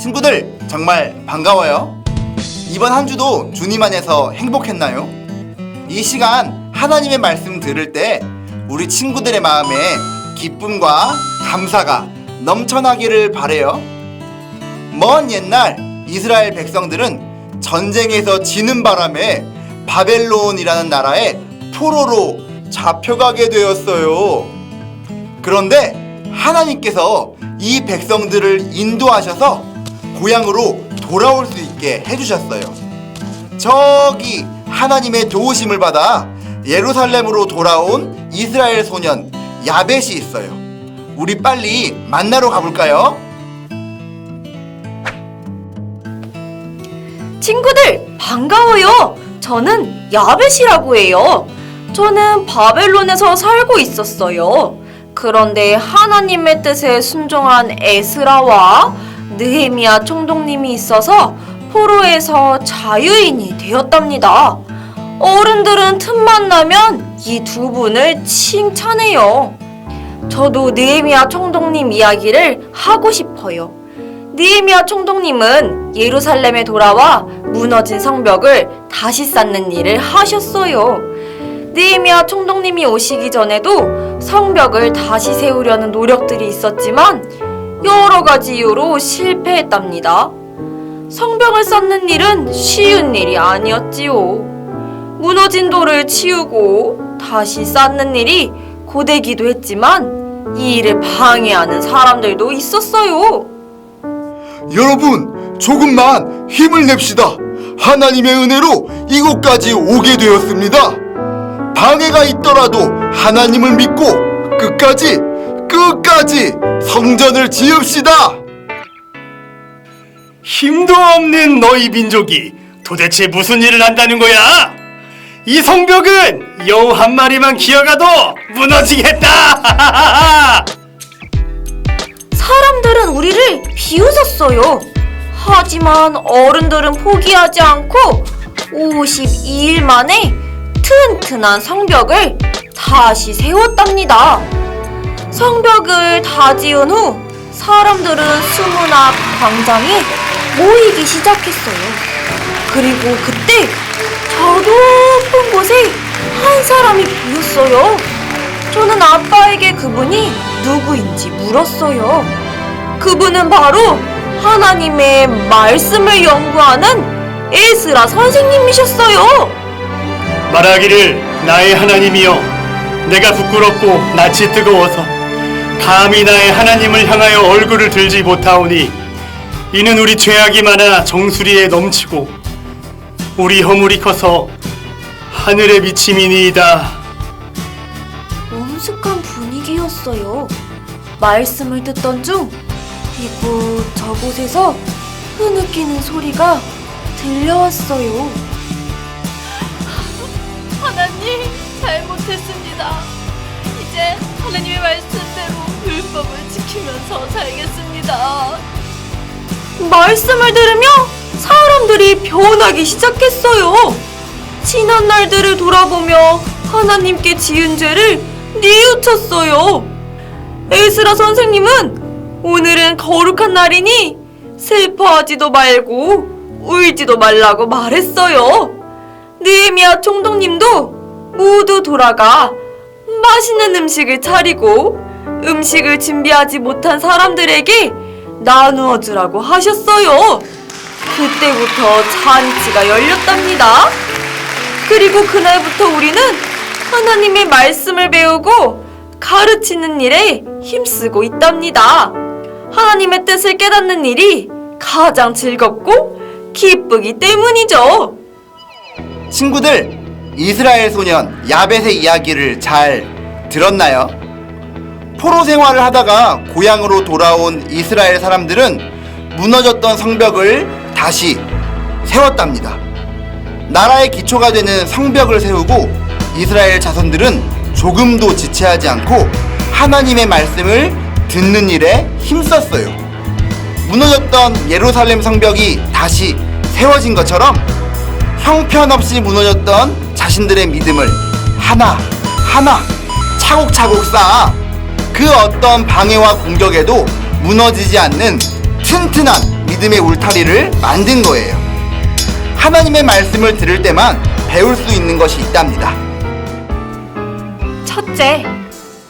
친구들 정말 반가워요. 이번 한 주도 주님 안에서 행복했나요? 이 시간 하나님의 말씀 들을 때 우리 친구들의 마음에 기쁨과 감사가 넘쳐나기를 바래요. 먼 옛날 이스라엘 백성들은 전쟁에서 지는 바람에 바벨론이라는 나라에 포로로 잡혀가게 되었어요. 그런데 하나님께서 이 백성들을 인도하셔서 고향으로 돌아올 수 있게 해주셨어요. 저기 하나님의 도우심을 받아 예루살렘으로 돌아온 이스라엘 소년 야벳이 있어요. 우리 빨리 만나러 가볼까요? 친구들 반가워요. 저는 야벳이라고 해요. 저는 바벨론에서 살고 있었어요. 그런데 하나님의 뜻에 순종한 에스라와 느헤미야 총독님이 있어서 포로에서 자유인이 되었답니다. 어른들은 틈만 나면 이 두 분을 칭찬해요. 저도 느헤미야 총독님 이야기를 하고 싶어요. 느헤미야 총독님은 예루살렘에 돌아와 무너진 성벽을 다시 쌓는 일을 하셨어요. 느헤미야 총독님이 오시기 전에도 성벽을 다시 세우려는 노력들이 있었지만 여러 가지 이유로 실패했답니다. 성벽을 쌓는 일은 쉬운 일이 아니었지요. 무너진 돌을 치우고 다시 쌓는 일이 고되기도 했지만 이 일을 방해하는 사람들도 있었어요. 여러분, 조금만 힘을 냅시다. 하나님의 은혜로 이곳까지 오게 되었습니다. 방해가 있더라도 하나님을 믿고 끝까지 성전을 지읍시다. 힘도 없는 너희 민족이 도대체 무슨 일을 한다는 거야? 이 성벽은 여우 한 마리만 기어가도 무너지겠다. 사람들은 우리를 비웃었어요. 하지만 어른들은 포기하지 않고 52일 만에 튼튼한 성벽을 다시 세웠답니다. 성벽을 다 지은 후 사람들은 수문 앞 광장에 모이기 시작했어요. 그리고 그때 저 높은 곳에 한 사람이 보였어요. 저는 아빠에게 그분이 누구인지 물었어요. 그분은 바로 하나님의 말씀을 연구하는 에스라 선생님이셨어요. 말하기를 나의 하나님이여, 내가 부끄럽고 낯이 뜨거워서 감히 나의 하나님을 향하여 얼굴을 들지 못하오니 이는 우리 죄악이 많아 정수리에 넘치고 우리 허물이 커서 하늘에 미침이니이다. 엄숙한 분위기였어요. 말씀을 듣던 중 이곳 저곳에서 흐느끼는 소리가 들려왔어요. 하나님, 잘못했습니다. 이제 하나님의 말씀대로 율법을 지키면서 살겠습니다. 말씀을 들으며 사람들이 변하기 시작했어요. 지난 날들을 돌아보며 하나님께 지은 죄를 뉘우쳤어요. 에스라 선생님은 오늘은 거룩한 날이니 슬퍼하지도 말고 울지도 말라고 말했어요. 느헤미야 총독님도 모두 돌아가 맛있는 음식을 차리고 음식을 준비하지 못한 사람들에게 나누어 주라고 하셨어요. 그때부터 잔치가 열렸답니다. 그리고 그날부터 우리는 하나님의 말씀을 배우고 가르치는 일에 힘쓰고 있답니다. 하나님의 뜻을 깨닫는 일이 가장 즐겁고 기쁘기 때문이죠. 친구들, 이스라엘 소년 야벳의 이야기를 잘 들었나요? 포로 생활을 하다가 고향으로 돌아온 이스라엘 사람들은 무너졌던 성벽을 다시 세웠답니다. 나라의 기초가 되는 성벽을 세우고 이스라엘 자손들은 조금도 지체하지 않고 하나님의 말씀을 듣는 일에 힘썼어요. 무너졌던 예루살렘 성벽이 다시 세워진 것처럼 형편없이 무너졌던 자신들의 믿음을 하나하나 차곡차곡 쌓아 그 어떤 방해와 공격에도 무너지지 않는 튼튼한 믿음의 울타리를 만든 거예요. 하나님의 말씀을 들을 때만 배울 수 있는 것이 있답니다. 첫째,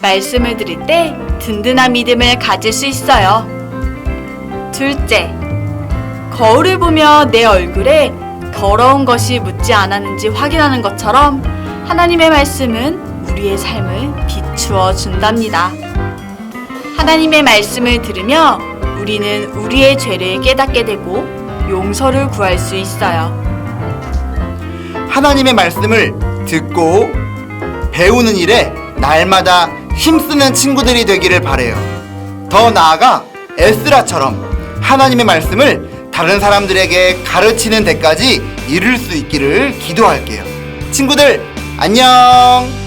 말씀을 들을 때 든든한 믿음을 가질 수 있어요. 둘째, 거울을 보며 내 얼굴에 더러운 것이 묻지 않았는지 확인하는 것처럼 하나님의 말씀은 우리의 삶을 비추어 준답니다. 하나님의 말씀을 들으며 우리는 우리의 죄를 깨닫게 되고 용서를 구할 수 있어요. 하나님의 말씀을 듣고 배우는 일에 날마다 힘쓰는 친구들이 되기를 바래요. 더 나아가 에스라처럼 하나님의 말씀을 다른 사람들에게 가르치는 데까지 이룰 수 있기를 기도할게요. 친구들, 안녕!